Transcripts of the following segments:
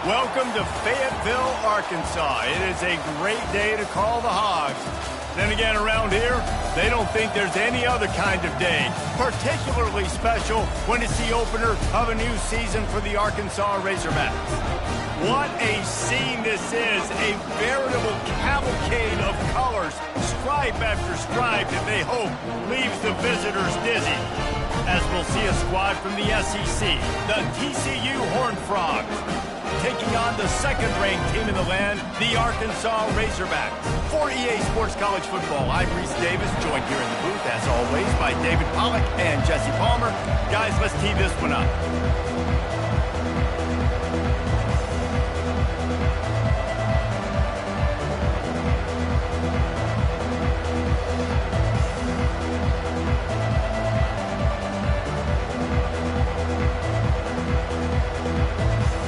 Welcome to Fayetteville, Arkansas. It is a great day to call the Hogs. Then again, around here, they don't think there's any other kind of day. Particularly special when it's the opener of a new season for the Arkansas Razorbacks. What a scene this is. A veritable cavalcade of colors, stripe after stripe, that they hope leaves the visitors dizzy. As we'll see a squad from the SEC, the TCU Horned Frogs, taking on the second-ranked team in the land, the Arkansas Razorbacks. For EA Sports College Football, I'm Reese Davis, joined here in the booth, as always, by David Pollack and Jesse Palmer. Guys, let's tee this one up.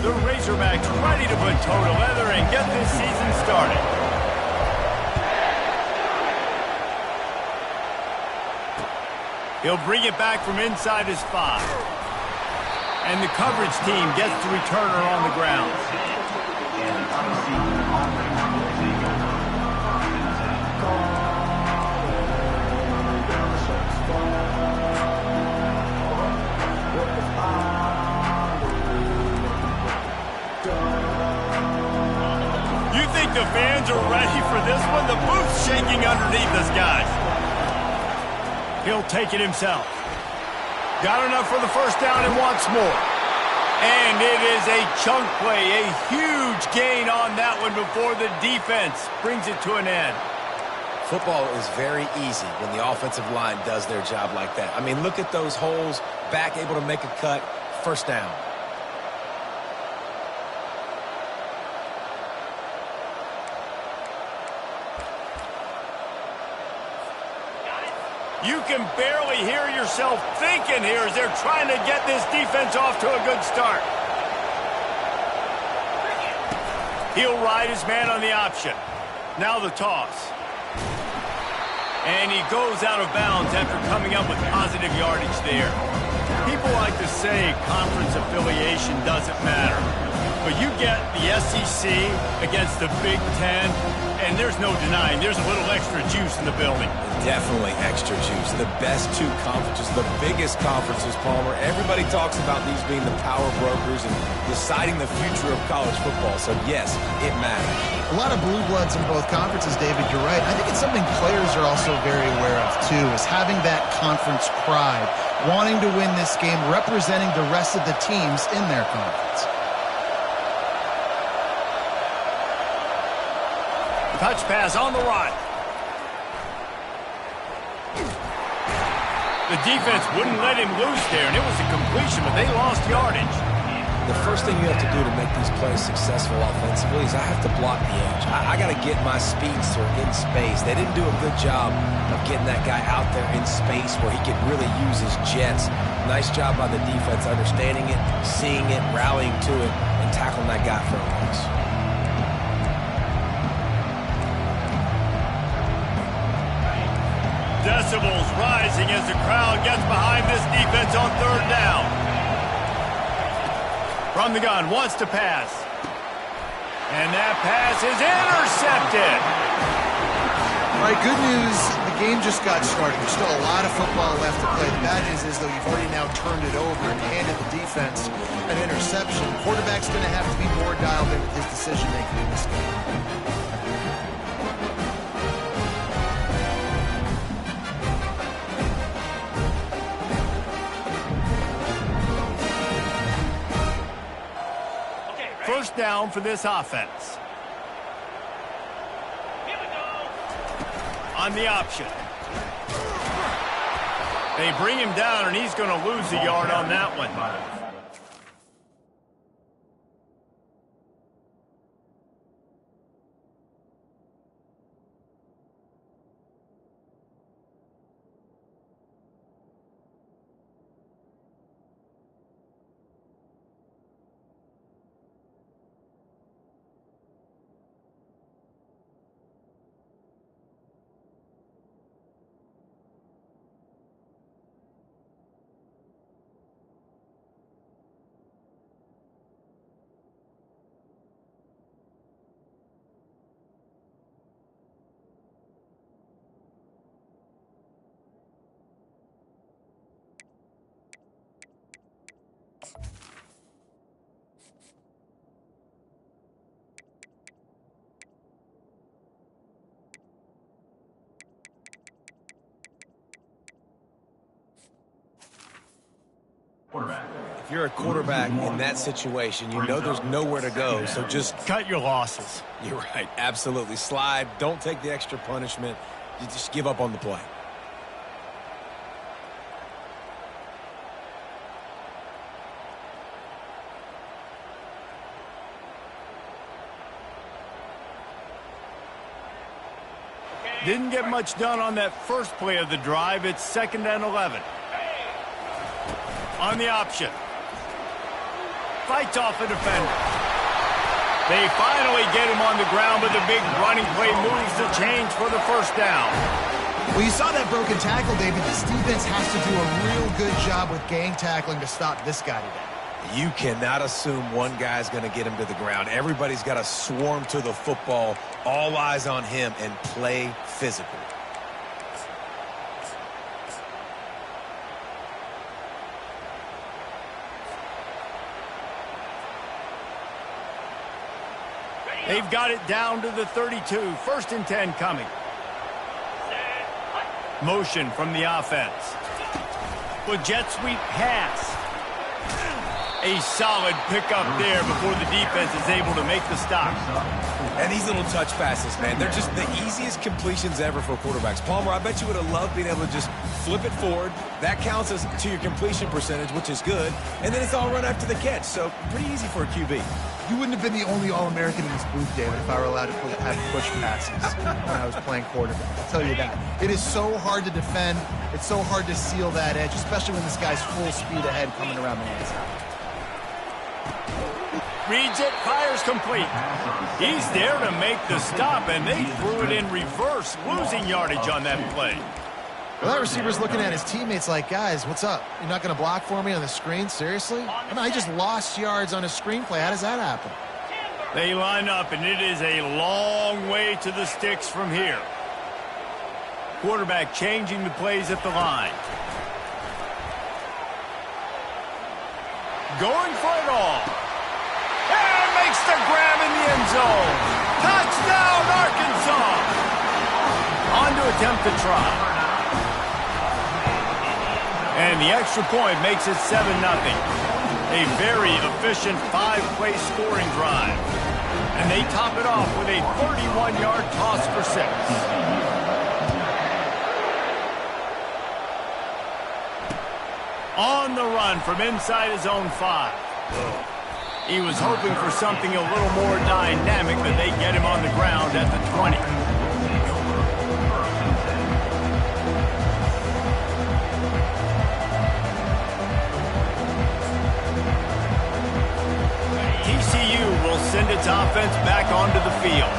The Razorbacks ready to put toe to leather and get this season started. He'll bring it back from inside his 5. And the coverage team gets the returner on the ground. The fans are ready for this one. The booth's shaking underneath us, guys. He'll take it himself. Got enough for the first down and wants more. And it is a chunk play, a huge gain on that one before the defense brings it to an end. Football is very easy when the offensive line does their job like that. I mean, look at those holes, back able to make a cut, first down. You can barely hear yourself thinking here as they're trying to get this defense off to a good start. He'll ride his man on the option. Now the toss. And he goes out of bounds after coming up with positive yardage there. People like to say conference affiliation doesn't matter. But you get the SEC against the Big Ten, and there's no denying there's a little extra juice in the building. Definitely extra juice. The best two conferences, the biggest conferences, Palmer. Everybody talks about these being the power brokers and deciding the future of college football. So, yes, it matters. A lot of blue bloods in both conferences, David. You're right. I think it's something players are also very aware of, too, is having that conference pride, wanting to win this game, representing the rest of the teams in their conference. Touch pass on the run. The defense wouldn't let him loose there, and it was a completion, but they lost yardage. The first thing you have to do to make these plays successful offensively is I have to block the edge. I got to get my speedster in space. They didn't do a good job of getting that guy out there in space where he could really use his jets. Nice job by the defense understanding it, seeing it, rallying to it, and tackling that guy for a loss. Decibels rising as the crowd gets behind this defense on third down. From the gun, wants to pass. And that pass is intercepted. All right, good news. The game just got started. There's still a lot of football left to play. The bad news is, though, you've already now turned it over and handed the defense an interception. Quarterback's going to have to be more dialed in with his decision-making in this game. First down for this offense. Here we go. On the option. They bring him down, and he's going to lose a yard on that one. you're a quarterback in that situation, you know there's nowhere to go, so just cut your losses. You're right, absolutely. Slide, don't take the extra punishment. You just give up on the play. Didn't get much done on that first play of the drive. It's 2nd and 11. On the option. Fights off a defender. They finally get him on the ground, but the big running play moves the chains for the first down. Well, you saw that broken tackle, David. This defense has to do a real good job with gang tackling to stop this guy today. You cannot assume one guy's going to get him to the ground. Everybody's got to swarm to the football, all eyes on him, and play physical. They've got it down to the 32. 1st and 10 coming. Motion from the offense. With jet sweep pass. A solid pickup there before the defense is able to make the stop. And these little touch passes, man, they're just the easiest completions ever for quarterbacks. Palmer, I bet you would have loved being able to just flip it forward. That counts as to your completion percentage, which is good. And then it's all run after the catch, so pretty easy for a QB. You wouldn't have been the only All-American in this booth, David, if I were allowed to have push passes when I was playing quarterback. I'll tell you that. It is so hard to defend. It's so hard to seal that edge, especially when this guy's full speed ahead coming around the inside. Reads it, fires complete. He's there to make the stop, and they threw it in reverse, losing yardage on that play. Well, that receiver's looking at his teammates like, guys, what's up? You're not going to block for me on the screen? Seriously? I mean, I just lost yards on a screenplay. How does that happen? They line up, and it is a long way to the sticks from here. Quarterback changing the plays at the line. Going for it all. And makes the grab in the end zone. Touchdown, Arkansas. On to attempt the try. And the extra point makes it 7-0. A very efficient 5-play scoring drive. And they top it off with a 31-yard toss for 6. On the run from inside his own 5. He was hoping for something a little more dynamic, but they get him on the ground at the 20. TCU will send its offense back onto the field.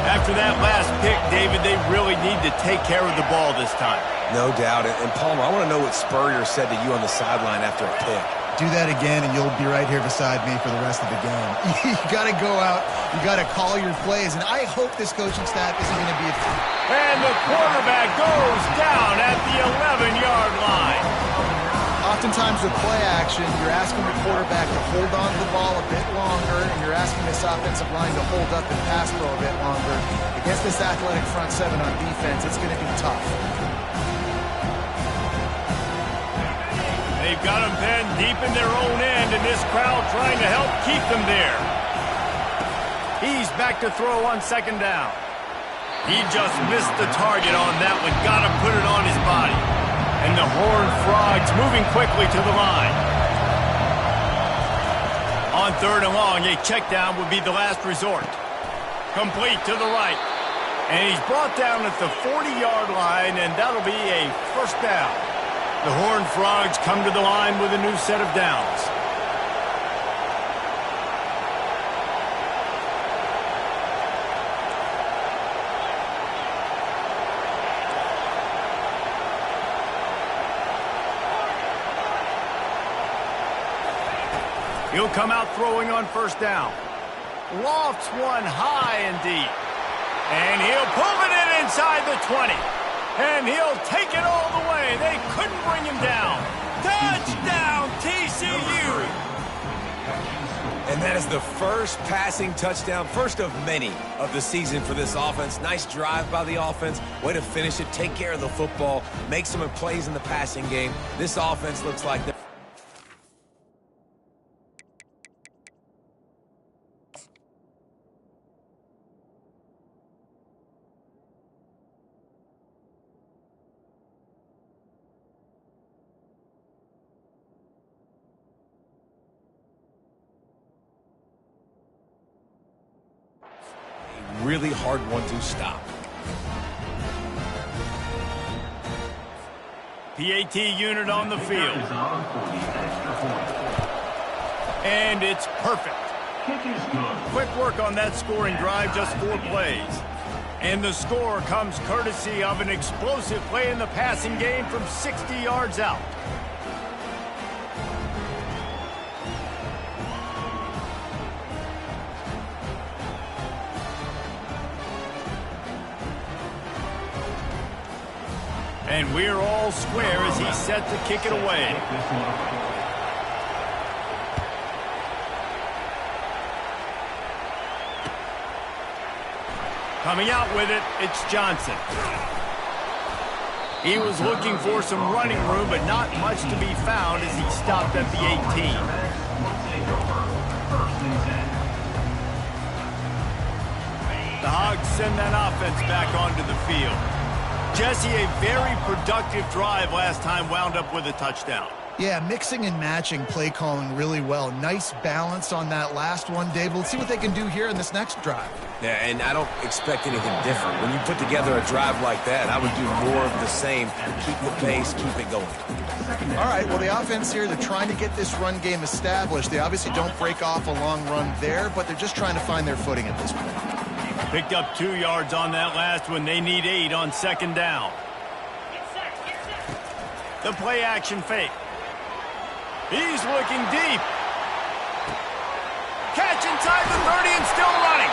After that last pick, David, they really need to take care of the ball this time. No doubt. And Palmer, I want to know what Spurrier said to you on the sideline after a pick. Do that again, and you'll be right here beside me for the rest of the game. You got to go out. You got to call your plays, and I hope this coaching staff isn't going to be a... And the quarterback goes down at the 11-yard line. Oftentimes with play action, you're asking the quarterback to hold on to the ball a bit longer, and you're asking this offensive line to hold up and pass pro a bit longer. Against this athletic front seven on defense, it's going to be tough. They've got them penned deep in their own end, and this crowd trying to help keep them there. He's back to throw on 2nd down. He just missed the target on that one. Got to put it on his body. And the Horned Frogs moving quickly to the line. On 3rd and long, a check down would be the last resort. Complete to the right. And he's brought down at the 40-yard line, and that'll be a 1st down. The Horned Frogs come to the line with a new set of downs. He'll come out throwing on 1st down. Lofts one high and deep. And he'll pull it in inside the 20. And he'll take it all the way. They couldn't bring him down. Touchdown, TCU! And that is the first passing touchdown, first of many of the season for this offense. Nice drive by the offense. Way to finish it, take care of the football, make some plays in the passing game. This offense looks like they're really hard one to stop. PAT unit on the field. And it's perfect. Quick work on that scoring drive, just 4 plays. And the score comes courtesy of an explosive play in the passing game from 60 yards out. And we're all square as he's set to kick it away. Coming out with it, it's Johnson. He was looking for some running room, but not much to be found as he stopped at the 18. The Hogs send that offense back onto the field. Jesse, a very productive drive last time, wound up with a touchdown. Yeah, mixing and matching play calling really well. Nice balance on that last one, Dave. Let's see what they can do here in this next drive. Yeah, and I don't expect anything different. When you put together a drive like that, I would do more of the same. Keep the pace, keep it going. All right, well, the offense here, they're trying to get this run game established. They obviously don't break off a long run there, but they're just trying to find their footing at this point. Picked up 2 yards on that last one. They need 8 on second down. The play action fake. He's looking deep. Catch inside the 30 and still running.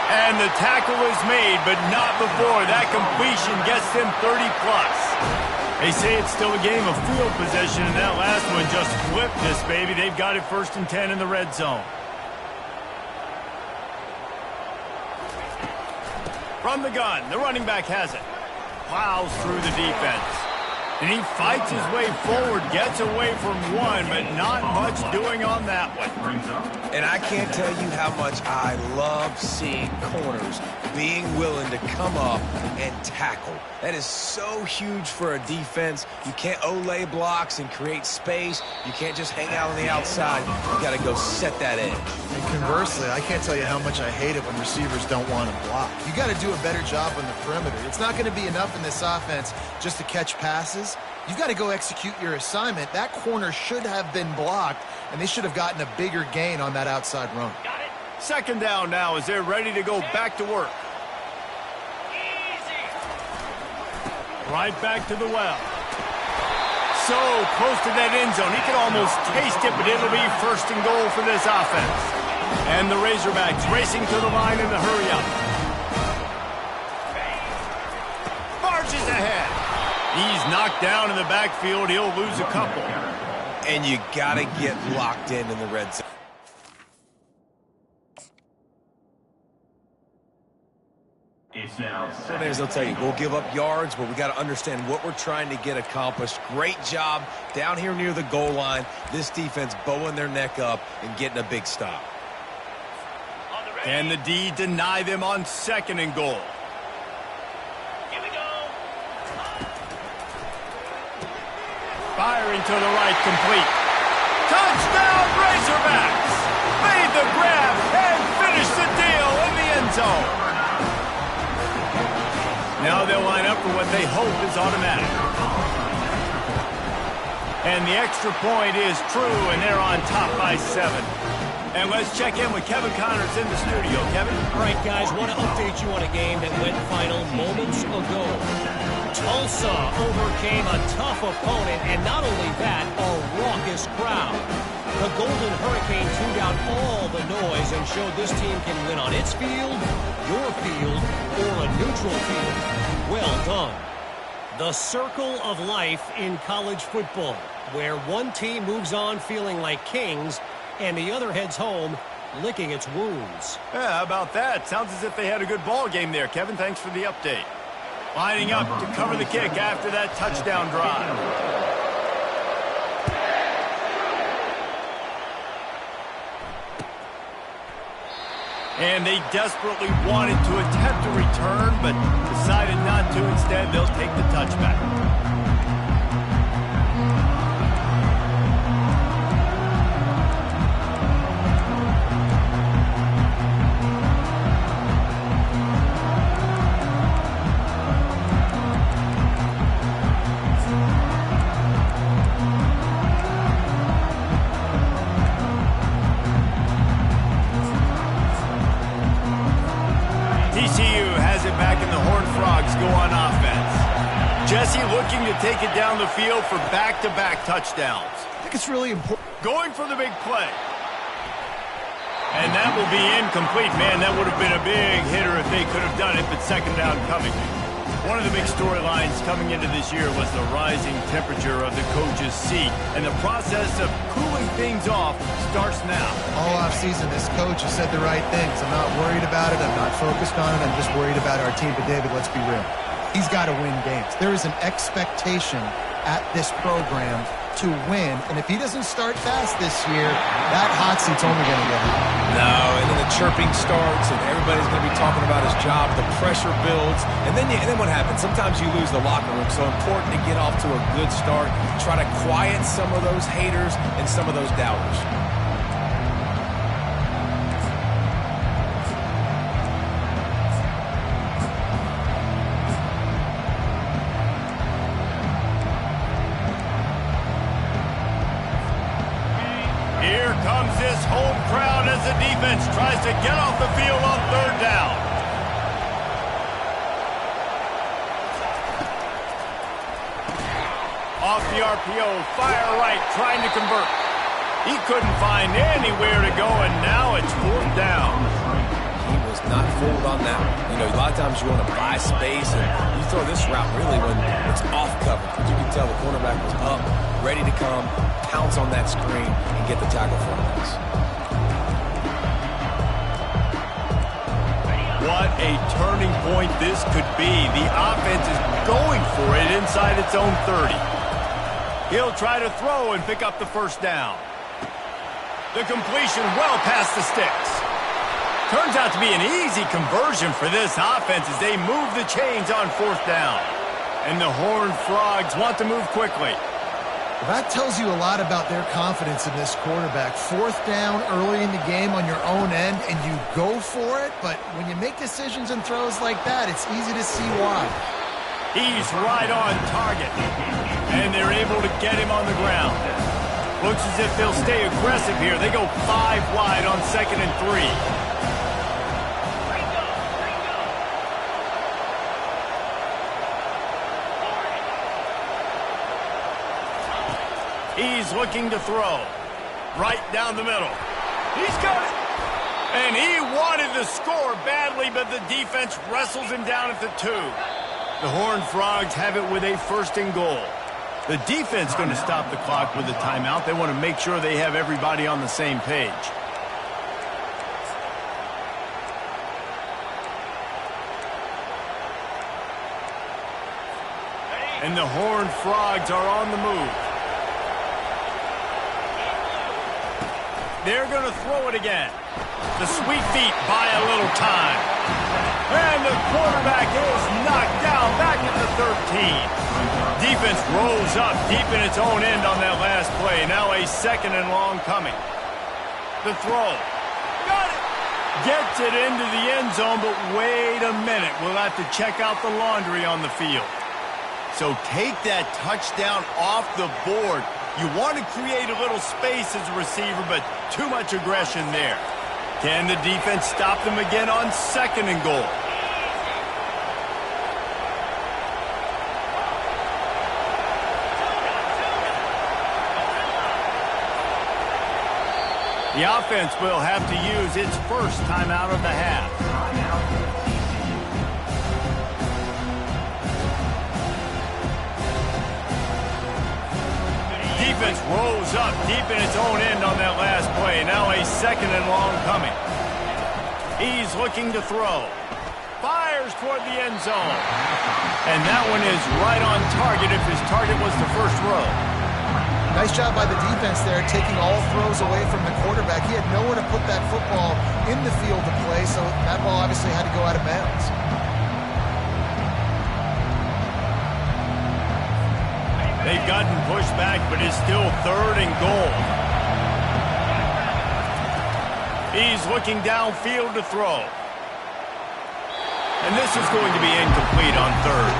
And the tackle is made, but not before that completion gets them 30+. They say it's still a game of field position, and that last one just flipped this baby. They've got it 1st and 10 in the red zone. From the gun, the running back has it. Plows through the defense. And he fights his way forward, gets away from one, but not much doing on that one. And I can't tell you how much I love seeing corners being willing to come up and tackle. That is so huge for a defense. You can't olay blocks and create space. You can't just hang out on the outside. You got to go set that edge. And conversely, I can't tell you how much I hate it when receivers don't want to block. You got to do a better job on the perimeter. It's not going to be enough in this offense just to catch passes. You've got to go execute your assignment. That corner should have been blocked, and they should have gotten a bigger gain on that outside run. Got it. Second down now as they're ready to go back to work. Easy. Right back to the well. So close to that end zone. He can almost taste it, but it'll be 1st and goal for this offense. And the Razorbacks racing to the line in the hurry up. Marches ahead. He's knocked down in the backfield. He'll lose a couple. And you got to get locked in the red zone. Players, they'll tell you, we'll give up yards, but we got to understand what we're trying to get accomplished. Great job down here near the goal line. This defense bowing their neck up and getting a big stop. Can the D deny them on 2nd and goal? Here we go. Firing to the right, complete. Touchdown, Razorbacks! Made the grab and finished the deal in the end zone. Now they'll line up for what they hope is automatic. And the extra point is true, and they're on top by 7. And let's check in with Kevin Connors in the studio. Kevin? All right, guys, want to update you on a game that went final moments ago. Tulsa overcame a tough opponent, and not only that, a raucous crowd. The Golden Hurricane tuned out all the noise and showed this team can win on its field, your field, or a neutral field. Well done. The circle of life in college football, where one team moves on feeling like kings and the other heads home licking its wounds. Yeah, how about that? Sounds as if they had a good ball game there. Kevin, thanks for the update. Lining up to cover the kick after that touchdown drive. And they desperately wanted to attempt a return, but decided not to. Instead, they'll take the touchback. quarterback and the Horned Frogs go on offense. Jesse looking to take it down the field for back-to-back touchdowns. I think it's really important. Going for the big play. And that will be incomplete. Man, that would have been a big hitter if they could have done it, but second down coming. One of the big storylines coming into this year was the rising temperature of the coach's seat, and the process of cooling things off starts now. All offseason, this coach has said the right things. I'm not worried about it. I'm not focused on it. I'm just worried about our team. But, David, let's be real. He's got to win games. There is an expectation at this program to win, and if he doesn't start fast this year, that hot seat's only going to get hot. No, and then the chirping starts, and everybody's going to be talking about his job. The pressure builds, and then what happens? Sometimes you lose the locker room, so important to get off to a good start. Try to quiet some of those haters and some of those doubters. Here comes this home crowd as the defense tries to get off the field on third down. Off the RPO, fire right, trying to convert. He couldn't find anywhere to go, and now it's fourth down. He was not fooled on that one. You know, a lot of times you want to buy space, and you throw this route really when it's off coverage. But you can tell the cornerback was up, ready to come, pounce on that screen, and get the tackle for him. What a turning point this could be. The offense is going for it inside its own 30. He'll try to throw and pick up the first down. The completion well past the sticks. Turns out to be an easy conversion for this offense as they move the chains on fourth down. And the Horned Frogs want to move quickly. That tells you a lot about their confidence in this quarterback. Fourth down early in the game on your own end, and you go for it, but when you make decisions and throws like that, it's easy to see why. He's right on target, and they're able to get him on the ground. Looks as if they'll stay aggressive here. They go 5 wide on 2nd and 3. He's looking to throw. Right down the middle. He's got it. And he wanted to score badly, but the defense wrestles him down at the 2. The Horned Frogs have it with a 1st and goal. The defense going to stop the clock with a timeout. They want to make sure they have everybody on the same page. And the Horned Frogs are on the move. They're going to throw it again. The sweet feet buy a little time. And the quarterback is knocked down back at the 13. Defense rolls up deep in its own end on that last play. Now a 2nd and long coming. The throw. Got it. Gets it into the end zone, but wait a minute. We'll have to check out the laundry on the field. So take that touchdown off the board. You want to create a little space as a receiver, but too much aggression there. Can the defense stop them again on 2nd and goal? The offense will have to use its first timeout of the half. Defense rolls up deep in its own end on that last play. Now a 2nd and long coming. He's looking to throw. Fires toward the end zone. And that one is right on target if his target was the first row. Nice job by the defense there, taking all throws away from the quarterback. He had nowhere to put that football in the field to play, so that ball obviously had to go out of bounds. They've gotten pushed back, but it's still 3rd and goal. He's looking downfield to throw. And this is going to be incomplete on 3rd.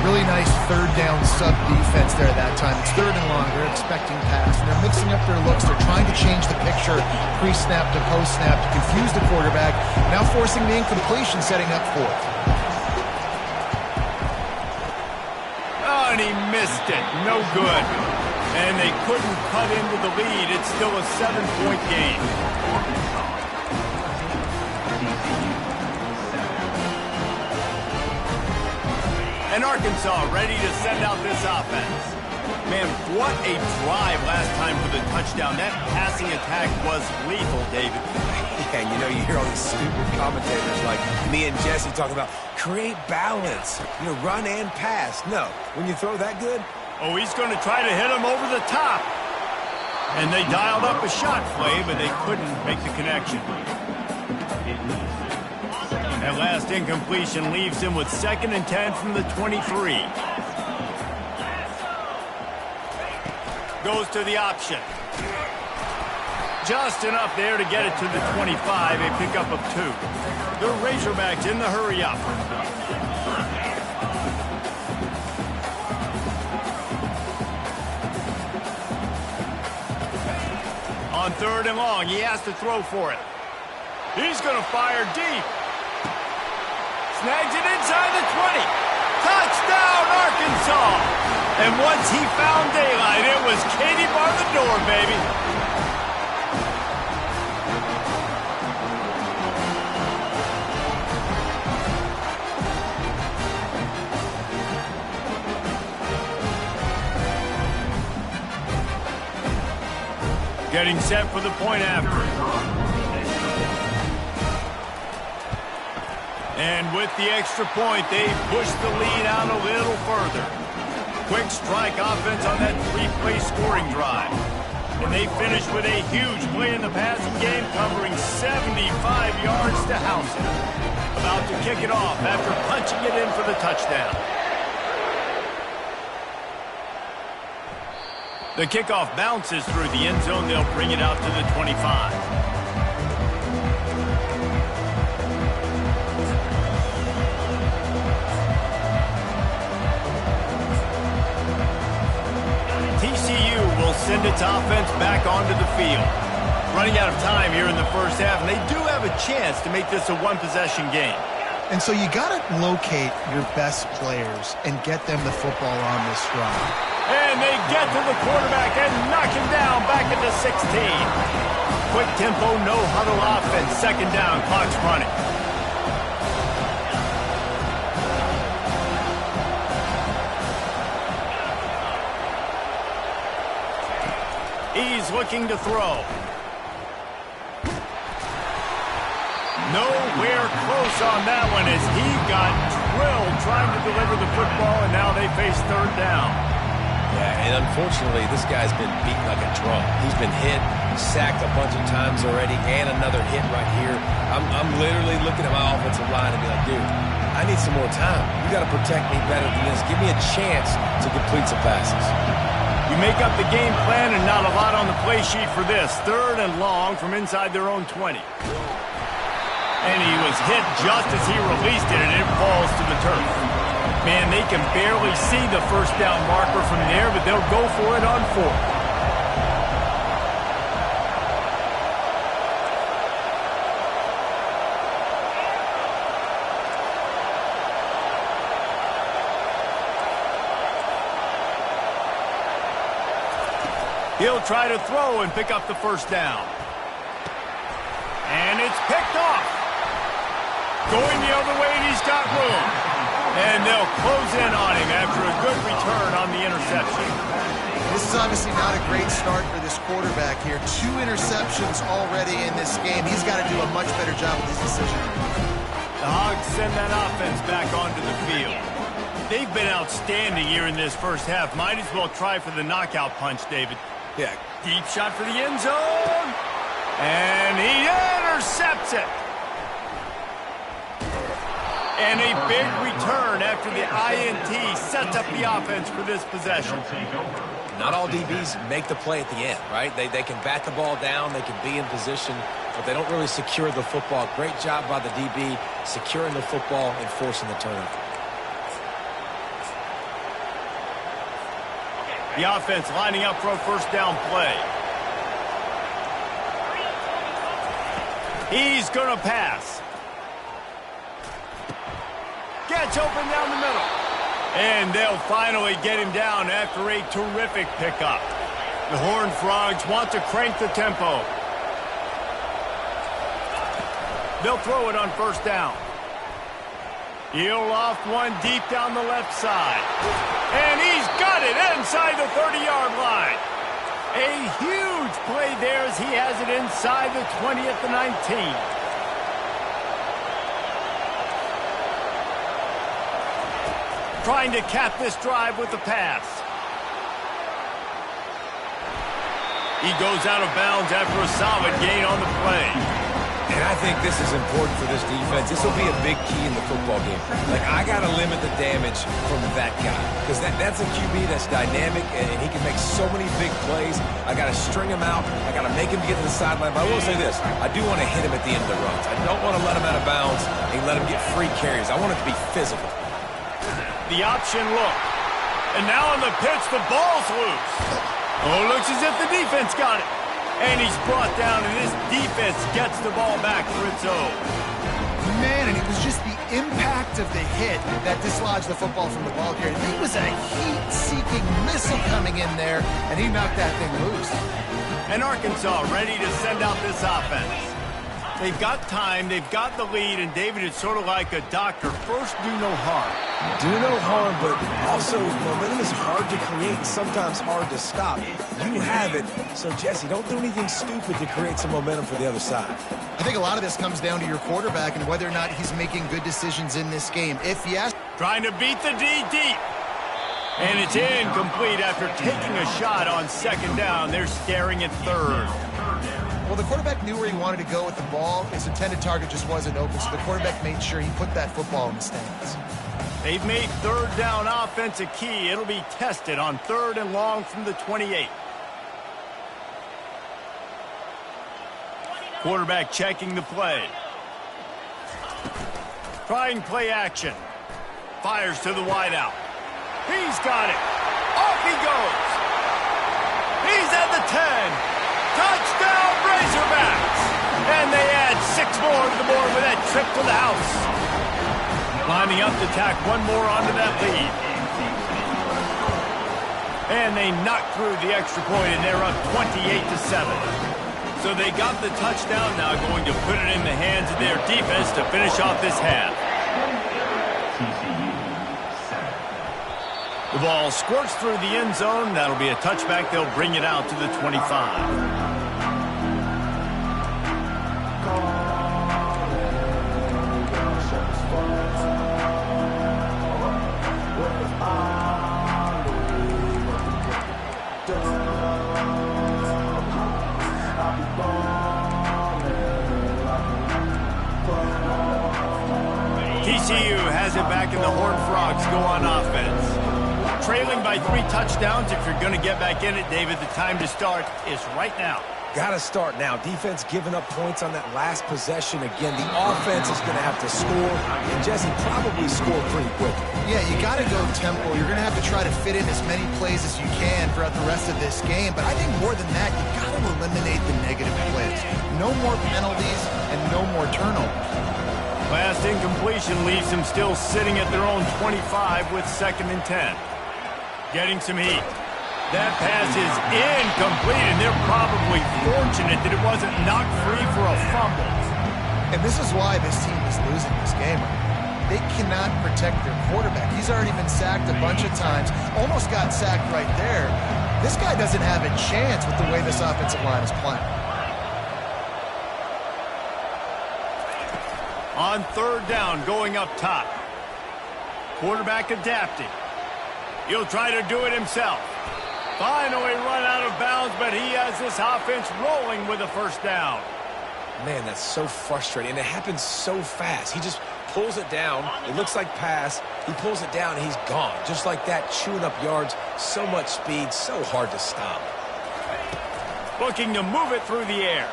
Really nice 3rd down sub defense there that time. It's 3rd and long. They're expecting pass. And they're mixing up their looks. They're trying to change the picture pre-snap to post-snap to confuse the quarterback. Now forcing the incompletion, setting up 4th. and he missed it. No good. And they couldn't cut into the lead. It's still a 7-point game. And Arkansas ready to send out this offense. Man, what a drive last time for the touchdown. That passing attack was lethal, David. Yeah, and you know, you hear all these stupid commentators like me and Jesse talking about create balance, run and pass. No, when you throw that good. Oh, he's going to try to hit him over the top. And they dialed up a shot play, but they couldn't make the connection. That last incompletion leaves him with 2nd and 10 from the 23. Goes to the option. Just enough there to get it to the 25, a pickup of 2. The Razorbacks in the hurry up. On 3rd and long, he has to throw for it. He's going to fire deep. Snags it inside the 20. Touchdown, Arkansas! And once he found daylight, it was Katie bar the door, baby. Getting set for the point after. And with the extra point, they push the lead out a little further. Quick strike offense on that 3-play scoring drive. And they finish with a huge play in the passing game, covering 75 yards to house it. About to kick it off after punching it in for the touchdown. The kickoff bounces through the end zone. They'll bring it out to the 25. TCU will send its offense back onto the field. Running out of time here in the first half, and they do have a chance to make this a one-possession game. And so you got to locate your best players and get them the football on this run. And they get to the quarterback and knock him down back at the 16. Quick tempo, no huddle offense. 2nd down, clock's running. He's looking to throw. Nowhere close on that one as he got drilled trying to deliver the football, and now they face 3rd down. Yeah, and unfortunately, this guy's been beaten like a drum. He's been hit, sacked a bunch of times already, and another hit right here. I'm literally looking at my offensive line and be like, dude, I need some more time. You got to protect me better than this. Give me a chance to complete some passes. You make up the game plan and not a lot on the play sheet for this. 3rd and long from inside their own 20. And he was hit just as he released it, and it falls to the turf. Man, they can barely see the 1st down marker from there, but they'll go for it on 4th. He'll try to throw and pick up the 1st down. And it's picked off. Going the other way, and he's got room. And they'll close in on him after a good return on the interception. This is obviously not a great start for this quarterback here. 2 interceptions already in this game. He's got to do a much better job with his decision. The Hogs send that offense back onto the field. They've been outstanding here in this first half. Might as well try for the knockout punch, David. Yeah. Deep shot for the end zone. And he intercepts it. And a big return after the INT sets up the offense for this possession. Not all DBs make the play at the end, right? They can bat the ball down, they can be in position, but they don't really secure the football. Great job by the DB securing the football and forcing the turnover. The offense lining up for a 1st down play. He's going to pass. Gets open down the middle. And they'll finally get him down after a terrific pickup. The Horned Frogs want to crank the tempo. They'll throw it on first down. He'll loft one deep down the left side. And he's got it inside the 30-yard line. A huge play there as he has it inside the 20 at the 19. Trying to cap this drive with the pass. He goes out of bounds after a solid gain on the play. And I think this is important for this defense. This will be a big key in the football game. Like, I got to limit the damage from that guy. Because that's a QB that's dynamic, and he can make so many big plays. I got to string him out. I got to make him get to the sideline. But I will say this. I do want to hit him at the end of the runs. I don't want to let him out of bounds and let him get free carries. I want it to be physical. The option look. And now on the pitch, the ball's loose. Oh, looks as if the defense got it. And he's brought down, and this defense gets the ball back for its own. Man, and it was just the impact of the hit that dislodged the football from the ball carrier. It was a heat-seeking missile coming in there, and he knocked that thing loose. And Arkansas ready to send out this offense. They've got time, they've got the lead, and David, it's sort of like a doctor. First, do no harm. Do no harm, but also momentum is hard to create and sometimes hard to stop. You have it, so Jesse, don't do anything stupid to create some momentum for the other side. I think a lot of this comes down to your quarterback and whether or not he's making good decisions in this game. If yes... Trying to beat the D deep. And it's incomplete after taking a shot on second down. They're staring at third. Well, the quarterback knew where he wanted to go with the ball. His intended target just wasn't open, so the quarterback made sure he put that football in the stands. They've made third down offense a key. It'll be tested on third and long from the 28. Quarterback checking the play. Trying play action. Fires to the wideout. He's got it. Off he goes. He's at the 10. Touchdown, Razorbacks! And they add 6 more to the board with that trip to the house. Lining up to tack one more onto that lead. And they knock through the extra point, and they're up 28-7. So they got the touchdown, now going to put it in the hands of their defense to finish off this half. The ball squirts through the end zone. That'll be a touchback. They'll bring it out to the 25. TCU has it back, and the Horned Frogs go on offense. Trailing by 3 touchdowns. If you're going to get back in it, David, the time to start is right now. Got to start now. Defense giving up points on that last possession. Again, the offense is going to have to score, and Jesse probably score pretty quick. Yeah, you got to go tempo. You're going to have to try to fit in as many plays as you can throughout the rest of this game. But I think more than that, you got to eliminate the negative plays. No more penalties and no more turnovers. Last incompletion leaves them still sitting at their own 25 with 2nd and 10. Getting some heat. That pass is incomplete, and they're probably fortunate that it wasn't knocked free for a fumble. And this is why this team is losing this game. They cannot protect their quarterback. He's already been sacked a bunch of times, almost got sacked right there. This guy doesn't have a chance with the way this offensive line is playing. On third down, going up top. Quarterback adapting. He'll try to do it himself. Finally run out of bounds, but he has this offense rolling with a first down. Man, that's so frustrating, and it happens so fast. He just pulls it down. It looks like pass. He pulls it down, and he's gone. Just like that, chewing up yards. So much speed, so hard to stop. Looking to move it through the air.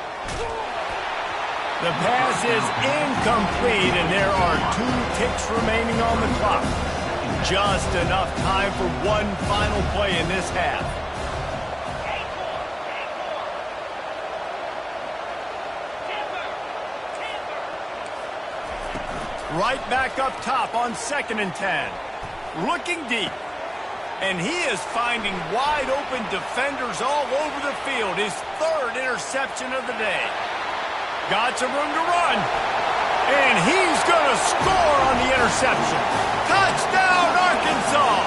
The pass is incomplete, and there are 2 ticks remaining on the clock. Just enough time for one final play in this half. Right back up top on 2nd and 10. looking deep. And he is finding wide-open defenders all over the field. His third interception of the day. Got some room to run. And he's going to score on the interception. Touchdown, Arkansas!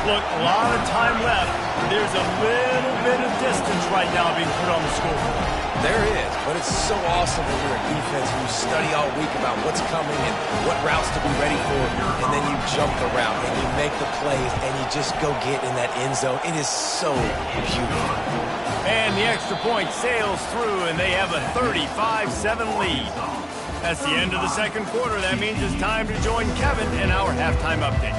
Look, a lot of time left. There's a little bit of distance right now being put on the scoreboard. There is, but it's so awesome when you're a defense and you study all week about what's coming and what routes to be ready for, and then you jump the route and you make the plays and you just go get in that end zone. It is so beautiful. And the extra point sails through, and they have a 35-7 lead. That's the end of the second quarter. That means it's time to join Kevin in our halftime update.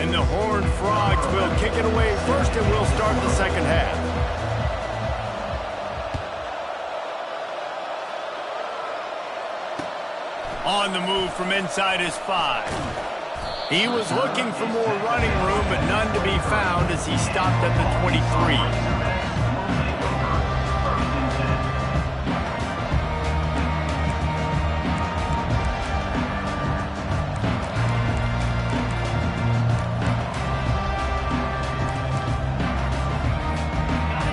And the Horned Frogs will kick it away first, and we'll start the second half. On the move from inside his 5. He was looking for more running room, but none to be found as he stopped at the 23.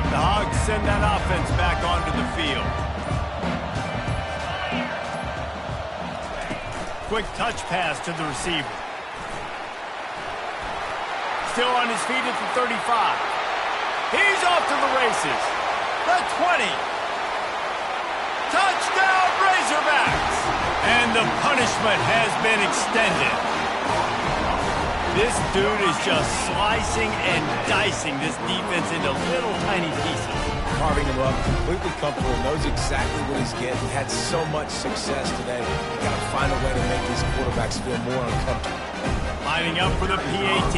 The Hogs send that offense back onto the field. Quick touch pass to the receiver. Still on his feet at the 35. He's off to the races. The 20. Touchdown, Razorbacks! And the punishment has been extended. This dude is just slicing and dicing this defense into little tiny pieces. Carving him up, completely comfortable, knows exactly what he's getting. Had so much success today. You got to find a way to make these quarterbacks feel more uncomfortable. Lining up for the PAT.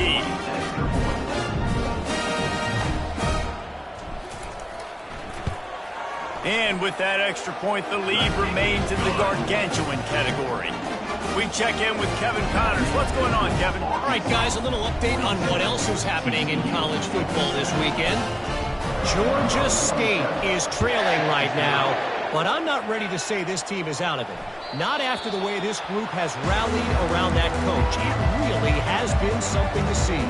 And with that extra point, the lead remains in the gargantuan category. We check in with Kevin Connors. What's going on, Kevin? All right, guys, a little update on what else is happening in college football this weekend. Georgia State is trailing right now, but I'm not ready to say this team is out of it. Not after the way this group has rallied around that coach. It really has been something to see.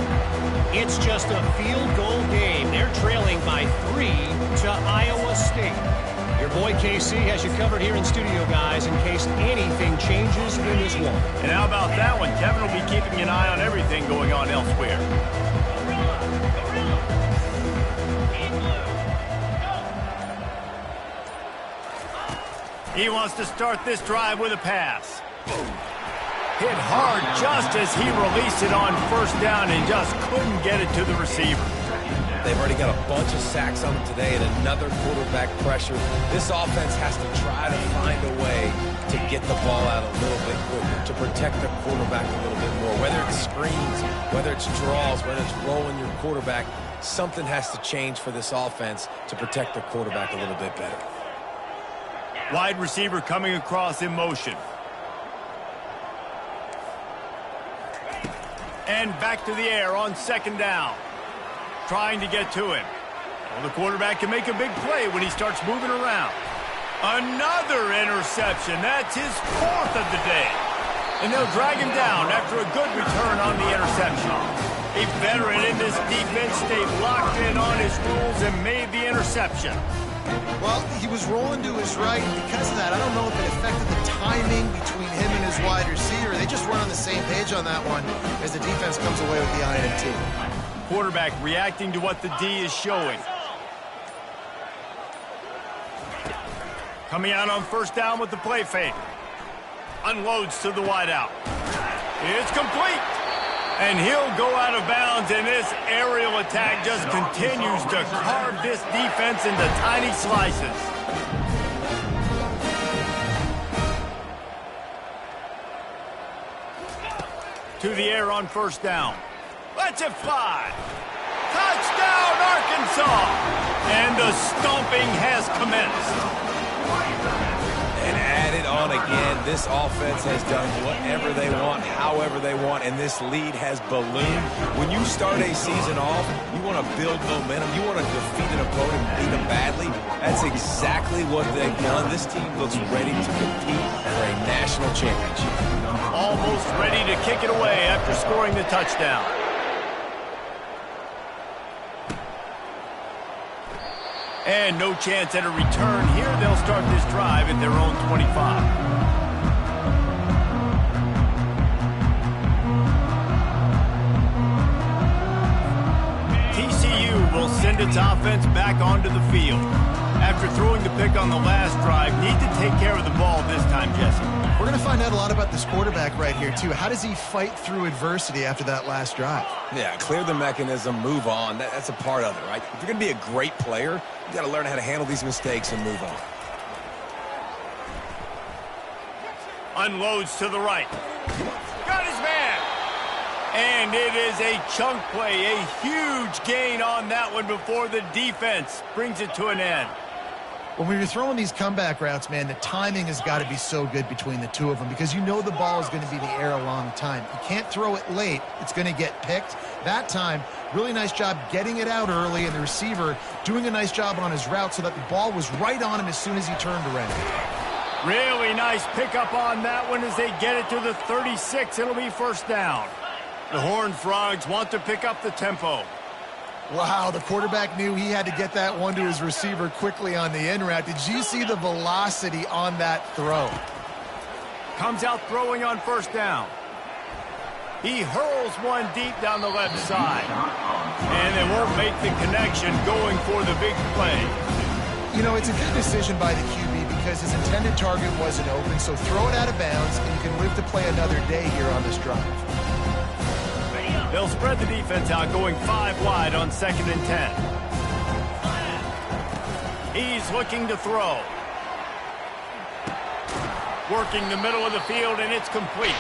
It's just a field goal game. They're trailing by 3 to Iowa State. Your boy KC has you covered here in studio, guys, in case anything changes in this one. And how about that one? Kevin will be keeping an eye on everything going on elsewhere. He wants to start this drive with a pass. Hit hard just as he released it on first down and just couldn't get it to the receiver. They've already got a bunch of sacks on them today and another quarterback pressure. This offense has to try to find a way to get the ball out a little bit quicker, to protect the quarterback a little bit more. Whether it's screens, whether it's draws, whether it's rolling your quarterback, something has to change for this offense to protect the quarterback a little bit better. Wide receiver coming across in motion. And back to the air on second down. Trying to get to him. Well, the quarterback can make a big play when he starts moving around. Another interception. That's his 4th of the day. And they'll drag him down after a good return on the interception. A veteran in this defense stayed locked in on his rules and made the interception. Well, he was rolling to his right. Because of that, I don't know if it affected the timing between him and his wide receiver. They just weren't on the same page on that one as the defense comes away with the INT. Quarterback reacting to what the D is showing. Coming out on first down with the play fake. Unloads to the wideout. It's complete. And he'll go out of bounds, and this aerial attack just continues to carve this defense into tiny slices. To the air on first down. Lets it fly. Touchdown, Arkansas! And the stomping has commenced. And add it on again. this offense has done whatever they want, however they want, and this lead has ballooned. When you start a season off, you want to build momentum. You want to defeat an opponent and beat them badly. That's exactly what they've done. This team looks ready to compete for a national championship. Almost ready to kick it away after scoring the touchdown. And no chance at a return here. They'll start this drive at their own 25. TCU will send its offense back onto the field. After throwing the pick on the last drive, need to take care of the ball this time, Jesse. We're going to find out a lot about this quarterback right here, too. How does he fight through adversity after that last drive? Yeah, clear the mechanism, move on. That's a part of it, right? If you're going to be a great player, you got to learn how to handle these mistakes and move on. Unloads to the right. Got his man. And it is a chunk play, a huge gain on that one before the defense brings it to an end. When you're throwing these comeback routes, man, the timing has got to be so good between the two of them because you know the ball is going to be in the air a long time. You can't throw it late. It's going to get picked. That time, really nice job getting it out early, and the receiver doing a nice job on his route so that the ball was right on him as soon as he turned around. Really nice pickup on that one as they get it to the 36. It'll be first down. The Horned Frogs want to pick up the tempo. Wow, the quarterback knew he had to get that one to his receiver quickly on the in route. Did you see the velocity on that throw? Comes out throwing on first down. He hurls one deep down the left side. And they won't make the connection going for the big play. You know, it's a good decision by the QB because his intended target wasn't open, so throw it out of bounds, and you can live to play another day here on this drive. They'll spread the defense out, going 5 wide on 2nd and 10. He's looking to throw. Working the middle of the field, and it's complete.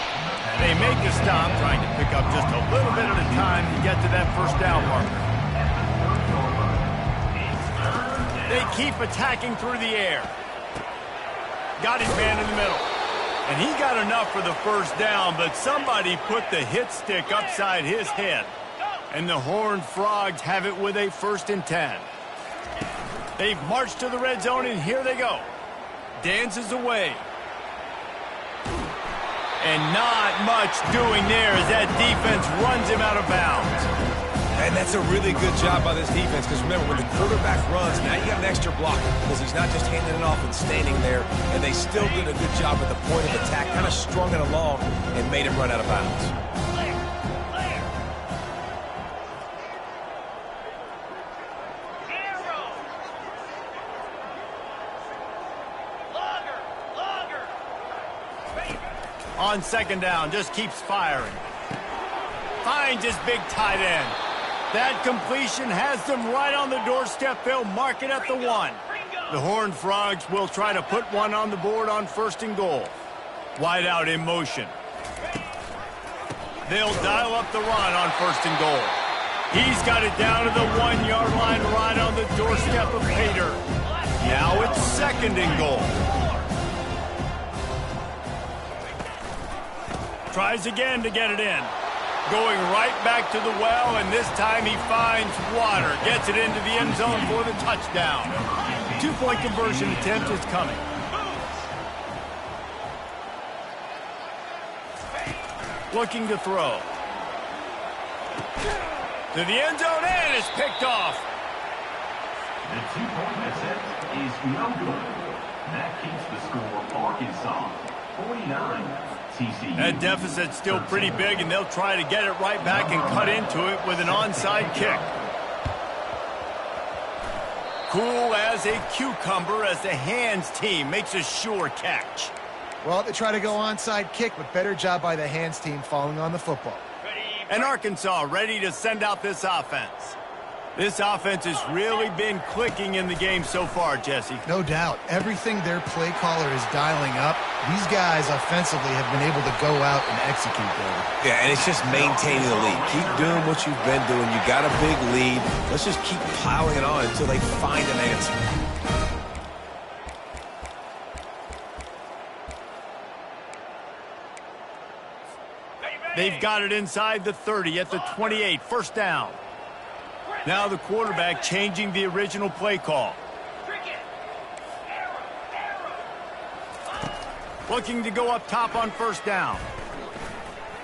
They make the stop, trying to pick up just a little bit at a time to get to that first down marker. They keep attacking through the air. Got his man in the middle. And he got enough for the first down, but somebody put the hit stick upside his head. And the Horned Frogs have it with a 1st and 10. They've marched to the red zone, and here they go. Dances away. And not much doing there as that defense runs him out of bounds. And that's a really good job by this defense because remember, when the quarterback runs, now you got an extra blocker because he's not just handing it off and standing there, and they still did a good job at the point of attack, kind of strung it along and made him run out of bounds. On 2nd down, just keeps firing. Finds his big tight end. That completion has them right on the doorstep. They'll mark it at the 1. The Horned Frogs will try to put one on the board on 1st and goal. Wide out in motion. They'll dial up the run on 1st and goal. He's got it down to the 1-yard line right on the doorstep of Pater. Now it's 2nd and goal. Tries again to get it in. Going right back to the well, and this time he finds water. Gets it into the end zone for the touchdown. 2-point conversion attempt is coming. Looking to throw. To the end zone, and it's picked off. The 2-point attempt is no good. That keeps the score Arkansas 49. TCU. That deficit's still pretty big, and they'll try to get it right back and cut into it with an onside kick. Cool as a cucumber as the hands team makes a sure catch. Well, they try to go onside kick, but better job by the hands team falling on the football. And Arkansas ready to send out this offense. This offense has really been clicking in the game so far, Jesse. No doubt. Everything their play caller is dialing up, these guys offensively have been able to go out and execute there. Yeah, and it's just maintaining the lead. Keep doing what you've been doing. You got a big lead. Let's just keep piling it on until they find an answer. They've got it inside the 30 at the 28, first down. Now the quarterback changing the original play call. Looking to go up top on first down.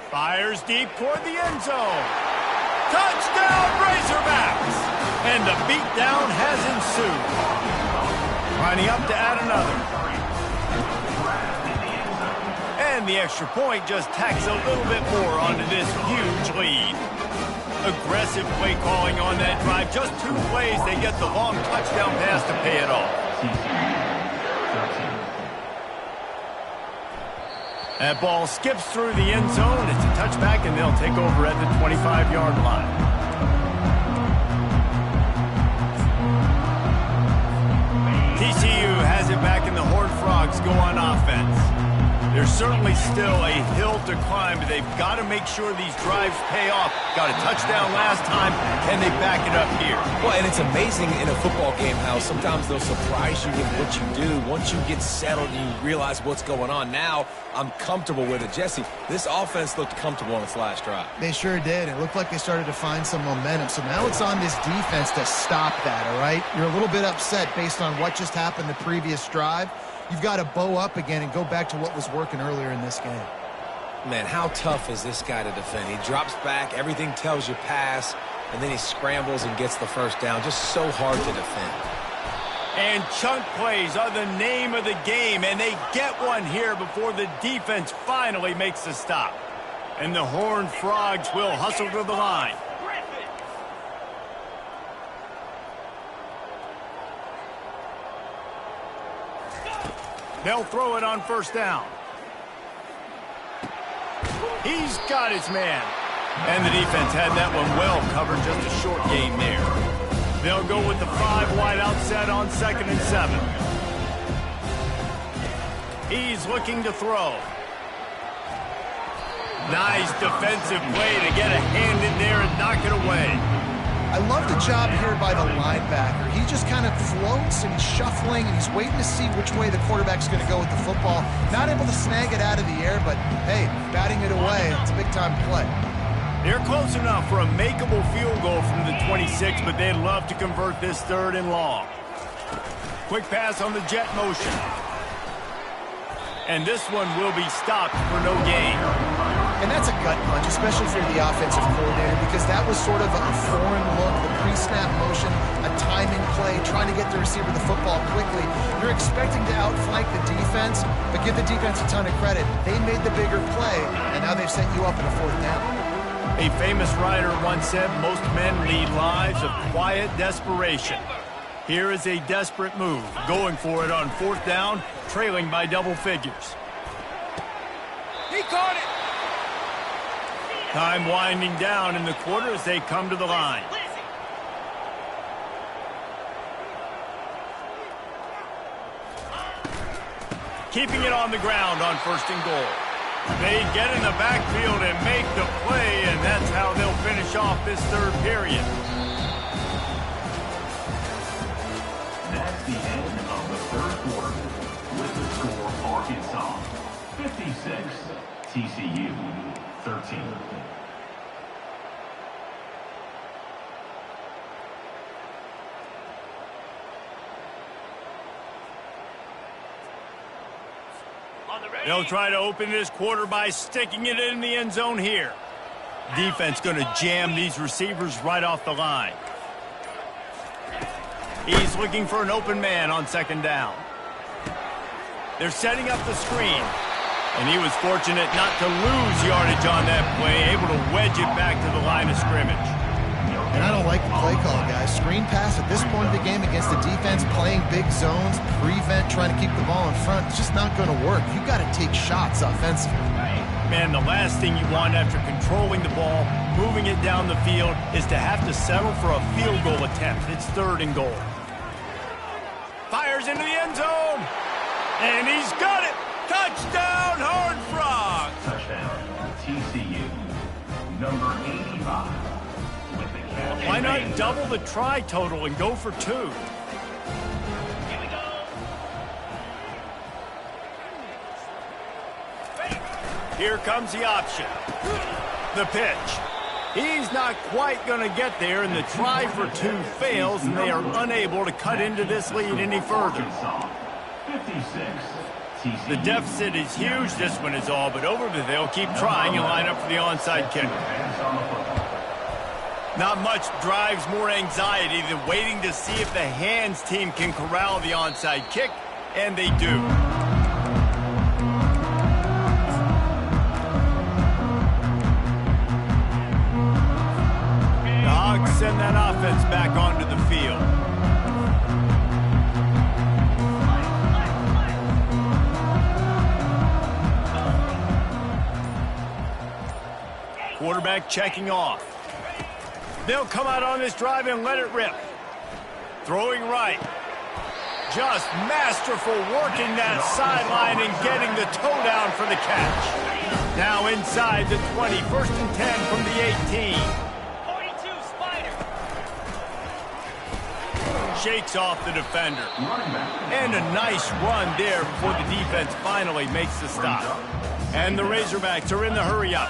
Fires deep toward the end zone. Touchdown, Razorbacks! And the beatdown has ensued. Lining up to add another. And the extra point just tacks a little bit more onto this huge lead. Aggressive play calling on that drive. Just 2 plays, they get the long touchdown pass to pay it off. That ball skips through the end zone. It's a touchback, and they'll take over at the 25-yard line. TCU has it back, and the Horned Frogs go on offense. There's certainly still a hill to climb, but they've got to make sure these drives pay off. Got a touchdown last time. Can they back it up here? Well, and it's amazing in a football game how sometimes they'll surprise you with what you do. Once you get settled and you realize what's going on, now I'm comfortable with it. Jesse, this offense looked comfortable on its last drive. They sure did. It looked like they started to find some momentum. So now it's on this defense to stop that, all right? You're a little bit upset based on what just happened the previous drive. You've got to bow up again and go back to what was working earlier in this game. Man, how tough is this guy to defend? He drops back, everything tells you pass, and then he scrambles and gets the first down. Just so hard to defend. And chunk plays are the name of the game, and they get one here before the defense finally makes the stop. And the Horned Frogs will hustle to the line. They'll throw it on first down. He's got his man. And the defense had that one well covered, just a short gain there. They'll go with the 5 wide out set on 2nd and 7. He's looking to throw. Nice defensive play to get a hand in there and knock it away. I love the job here by the linebacker. He just kind of floats and he's shuffling and he's waiting to see which way the quarterback's going to go with the football. Not able to snag it out of the air, but hey, batting it away, it's a big-time play. They're close enough for a makeable field goal from the 26, but they'd love to convert this 3rd and long. Quick pass on the jet motion. And this one will be stopped for no gain. And that's a gut punch, especially for the offensive coordinator, because that was sort of a foreign look, the pre-snap motion, a timing play, trying to get the receiver the football quickly. You're expecting to outflank the defense, but give the defense a ton of credit. They made the bigger play, and now they've set you up in a 4th down. A famous writer once said, most men lead lives of quiet desperation. Here is a desperate move, going for it on 4th down, trailing by double figures. He caught it! Time winding down in the quarter as they come to the line. Keeping it on the ground on 1st and goal. They get in the backfield and make the play, and that's how they'll finish off this 3rd period. That's the end of the 3rd quarter. With the score, Arkansas 56, TCU 13. They'll try to open this quarter by sticking it in the end zone here. Defense going to jam these receivers right off the line. He's looking for an open man on 2nd down. They're setting up the screen. And he was fortunate not to lose yardage on that play, able to wedge it back to the line of scrimmage. And I don't like the play call, guys. Screen pass at this point of the game against the defense, playing big zones, prevent, trying to keep the ball in front. It's just not going to work. You got to take shots offensively. Man, the last thing you want after controlling the ball, moving it down the field, is to have to settle for a field goal attempt. It's 3rd and goal. Fires into the end zone. And he's got it. Touchdown, Horned Frogs. Touchdown, TCU, number 85. Why not double the try total and go for 2? Here we go. Here comes the option. The pitch. He's not quite going to get there, and the try for two fails, and they are unable to cut into this lead any further. 56. The deficit is huge. This one is all but over, but they'll keep trying and line up for the onside kick. Not much drives more anxiety than waiting to see if the hands team can corral the onside kick, and they do. The Hogs send that offense back onto the field. Quarterback checking off. They'll come out on this drive and let it rip. Throwing right. Just masterful working that sideline and getting the toe down for the catch. Now inside the 20, 1st and 10 from the 18. 42 Spider. Shakes off the defender. And a nice run there before the defense finally makes the stop. And the Razorbacks are in the hurry up.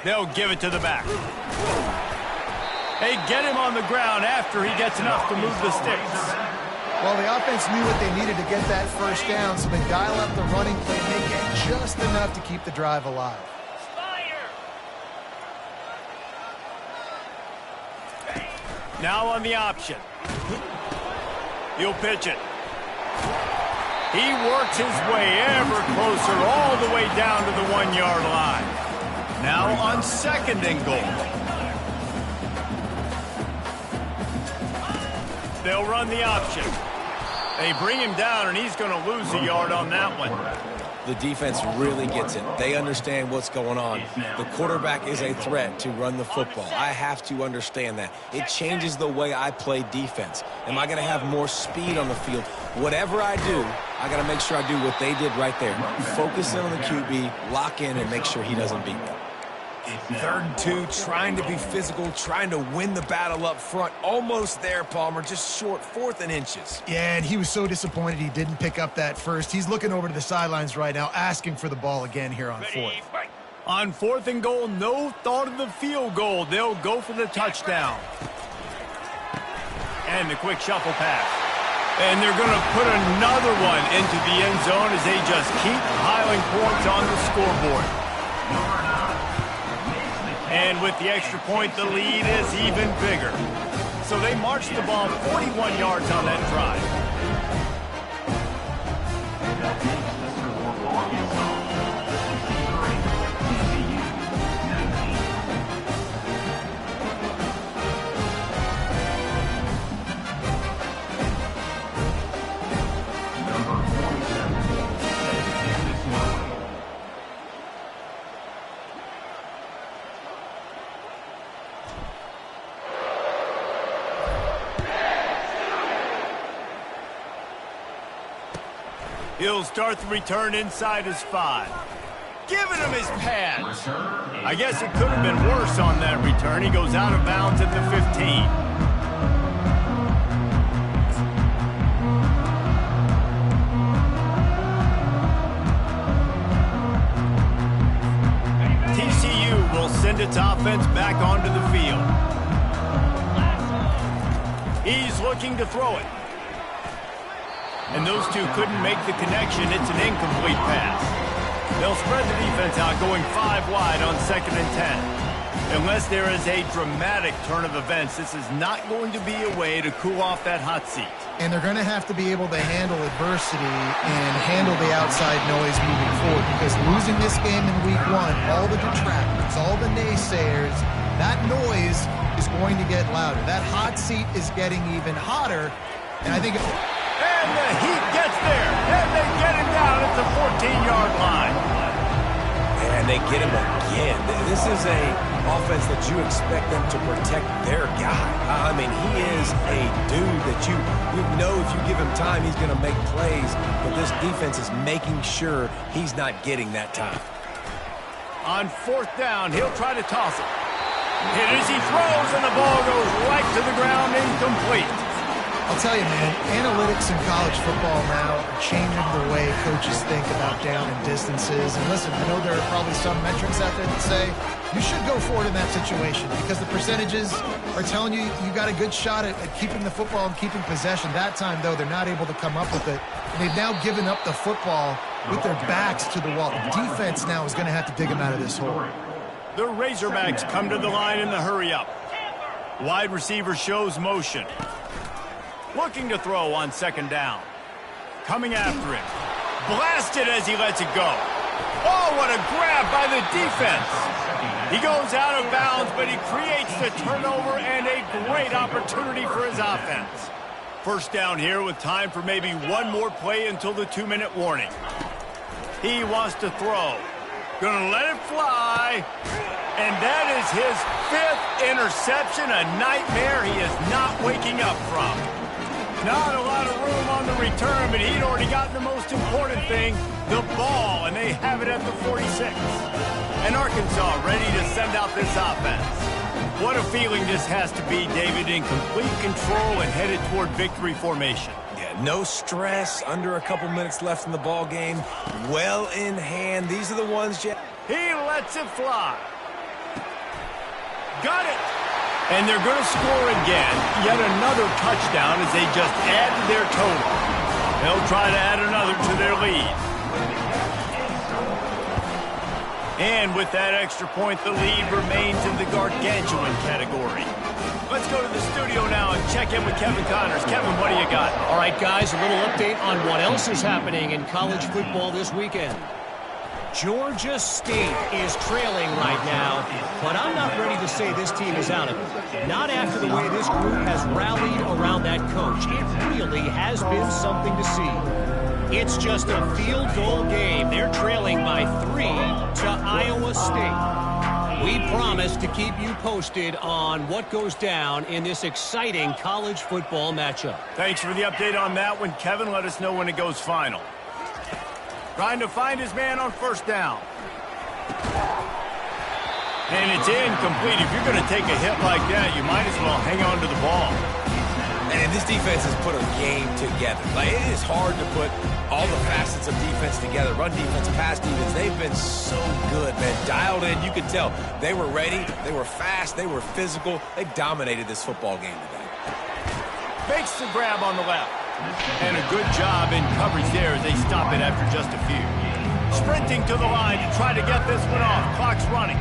They'll give it to the back. They get him on the ground after he gets enough to move the sticks. Well, the offense knew what they needed to get that first down, so they dial up the running play and they get just enough to keep the drive alive. Now on the option. He'll pitch it. He works his way ever closer all the way down to the 1-yard line. Now on 2nd and goal. They'll run the option. They bring him down, and he's going to lose a yard on that one. The defense really gets it. They understand what's going on. The quarterback is a threat to run the football. I have to understand that. It changes the way I play defense. Am I going to have more speed on the field? Whatever I do, I got to make sure I do what they did right there. Focus in on the QB, lock in, and make sure he doesn't beat me. 3rd and 2, trying to be physical, trying to win the battle up front. Almost there, Palmer, just short, 4th and inches. Yeah, and he was so disappointed he didn't pick up that first. He's looking over to the sidelines right now, asking for the ball again here on 4th. On 4th and goal, no thought of the field goal. They'll go for the touchdown. And the quick shuffle pass. And they're going to put another one into the end zone as they just keep piling points on the scoreboard. And with the extra point, the lead is even bigger. So they march the ball 41 yards on that drive. He'll start the return inside his 5. Giving him his pads. I guess it could have been worse on that return. He goes out of bounds at the 15. TCU will send its offense back onto the field. He's looking to throw it. And those two couldn't make the connection. It's an incomplete pass. They'll spread the defense out, going 5 wide on 2nd and 10. Unless there is a dramatic turn of events, this is not going to be a way to cool off that hot seat. And they're going to have to be able to handle adversity and handle the outside noise moving forward, because losing this game in week 1, all the detractors, all the naysayers, that noise is going to get louder. That hot seat is getting even hotter, and I think and the heat gets there, and they get him down at the 14-yard line. And they get him again. This is a offense that you expect them to protect their guy. I mean, he is a dude that you know if you give him time, he's going to make plays, but this defense is making sure he's not getting that time. On 4th down, he'll try to toss it. Hit as he throws, and the ball goes right to the ground, incomplete. I'll tell you, man, analytics in college football now are changing the way coaches think about down and distances. And listen, I know there are probably some metrics out there that say you should go for it in that situation because the percentages are telling you you got a good shot at keeping the football and keeping possession. That time, though, they're not able to come up with it. And they've now given up the football with their backs to the wall. The defense now is going to have to dig them out of this hole. The Razorbacks come to the line in the hurry-up. Wide receiver shows motion. Looking to throw on second down. Coming after him. Blasted as he lets it go. Oh, what a grab by the defense. He goes out of bounds, but he creates the turnover and a great opportunity for his offense. First down here with time for maybe one more play until the 2-minute warning. He wants to throw. Gonna let it fly. And that is his 5th interception, a nightmare he is not waking up from. Not a lot of room on the return, but he'd already gotten the most important thing, the ball, and they have it at the 46. And Arkansas ready to send out this offense. What a feeling this has to be, David, in complete control and headed toward victory formation. Yeah, no stress, under a couple minutes left in the ball game. Well in hand. These are the ones, Jeff. He lets it fly. Got it. And they're going to score again. Yet another touchdown as they just add to their total. They'll try to add another to their lead. And with that extra point, the lead remains in the gargantuan category. Let's go to the studio now and check in with Kevin Connors. Kevin, what do you got? All right, guys, a little update on what else is happening in college football this weekend. Georgia State is trailing right now, but I'm not ready to say this team is out of it. Not after the way this group has rallied around that coach. It really has been something to see. It's just a field goal game. They're trailing by 3 to Iowa State. We promise to keep you posted on what goes down in this exciting college football matchup. Thanks for the update on that one, Kevin. Let us know when it goes final. Trying to find his man on first down. And it's incomplete. If you're going to take a hit like that, you might as well hang on to the ball. And this defense has put a game together. Like, it is hard to put all the facets of defense together. Run defense, pass defense. They've been so good, man. Dialed in. You could tell they were ready. They were fast. They were physical. They dominated this football game today. Makes the grab on the left. And a good job in coverage there as they stop it after just a few. Sprinting to the line to try to get this one off. Clock's running.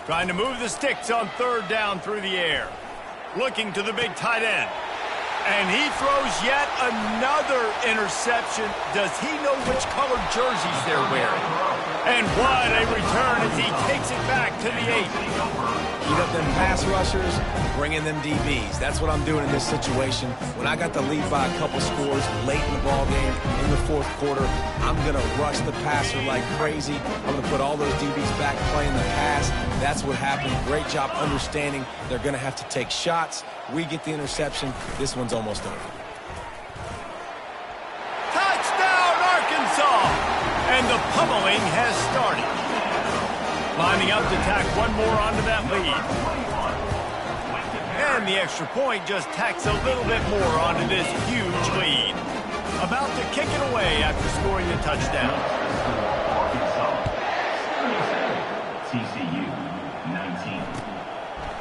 Trying to move the sticks on third down through the air. Looking to the big tight end. And he throws yet another interception. Does he know which colored jerseys they're wearing? And what a return as he takes it back to the 8. Eat up them pass rushers, bring in them DBs. That's what I'm doing in this situation. When I got the lead by a couple scores late in the ball game, in the fourth quarter, I'm going to rush the passer like crazy. I'm going to put all those DBs back playing the pass. That's what happened. Great job understanding they're going to have to take shots. We get the interception. This one's almost over. Touchdown, Arkansas! And the pummeling has started. Lining up to tack one more onto that lead. And the extra point just tacks a little bit more onto this huge lead. About to kick it away after scoring the touchdown. TCU 19.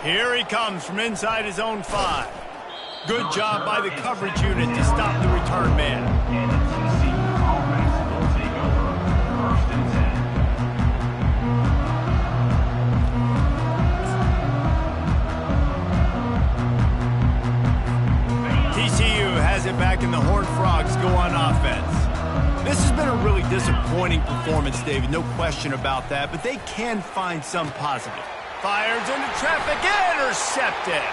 Here he comes from inside his own 5. Good job by the coverage unit to stop the return man. And the TCU offense will take over 1st and 10. TCU has it back, and the Horned Frogs go on offense. This has been a really disappointing performance, David, no question about that, but they can find some positive. Fires into traffic, intercepted.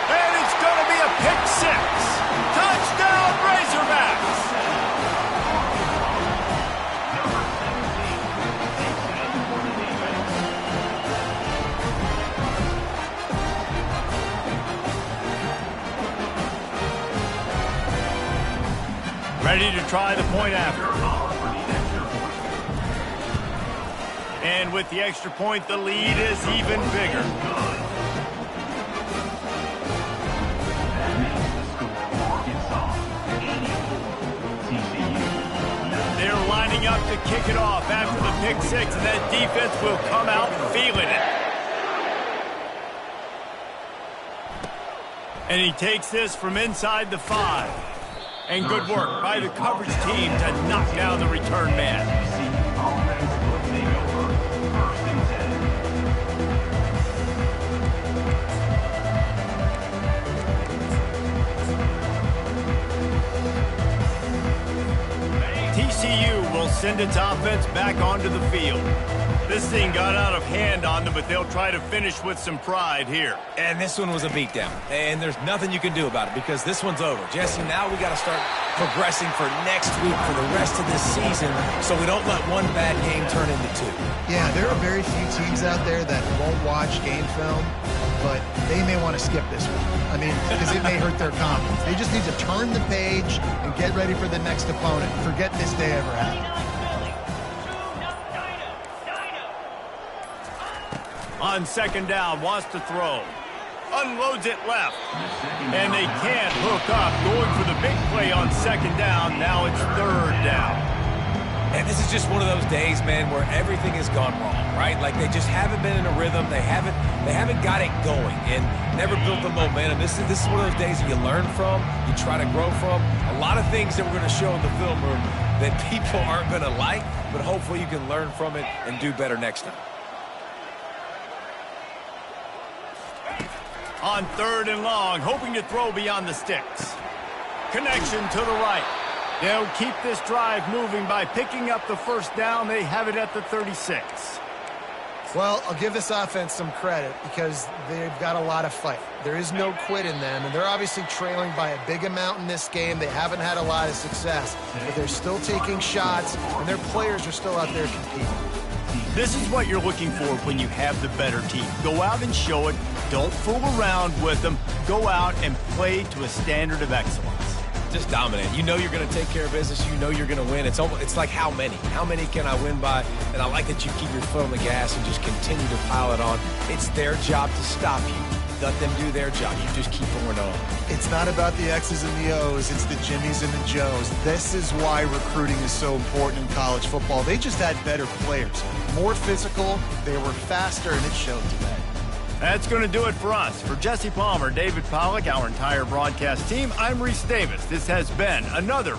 And it's going to be a pick 6. Touchdown, Razorbacks! Ready to try the point after. And with the extra point, the lead is even bigger. They're lining up to kick it off after the pick six, and that defense will come out feeling it. And he takes this from inside the 5. And good work by the coverage team to knock down the return man. TCU will send its offense back onto the field. This thing got out of hand on them, but they'll try to finish with some pride here. And this one was a beatdown. And there's nothing you can do about it because this one's over. Jesse, now we got to start progressing for next week for the rest of this season so we don't let one bad game turn into 2. Yeah, there are very few teams out there that won't watch game film, but they may want to skip this one. I mean, because it may hurt their confidence. They just need to turn the page and get ready for the next opponent. Forget this day ever happened. On second down, wants to throw. Unloads it left. And they can't hook up. Going for the big play on second down. Now it's third down. And this is just one of those days, man, where everything has gone wrong, right? Like they just haven't been in a rhythm. They haven't got it going and never built the momentum. This is one of those days that you learn from, you try to grow from. A lot of things that we're going to show in the film room that people aren't going to like, but hopefully you can learn from it and do better next time. On third and long, hoping to throw beyond the sticks. Connection to the right. They'll keep this drive moving by picking up the first down. They have it at the 36. Well, I'll give this offense some credit because they've got a lot of fight. There is no quit in them, and they're obviously trailing by a big amount in this game. They haven't had a lot of success, but they're still taking shots, and their players are still out there competing. This is what you're looking for when you have the better team. Go out and show it. Don't fool around with them. Go out and play to a standard of excellence. Just dominate. You know you're going to take care of business. You know you're going to win. It's like how many? How many can I win by? And I like that you keep your foot on the gas and just continue to pile it on. It's their job to stop you. Let them do their job. You just keep pouring on. It's not about the X's and the O's. It's the Jimmies and the Joes. This is why recruiting is so important in college football. They just had better players. More physical. They were faster, and it showed today. That's going to do it for us. For Jesse Palmer, David Pollack, our entire broadcast team, I'm Reese Davis. This has been another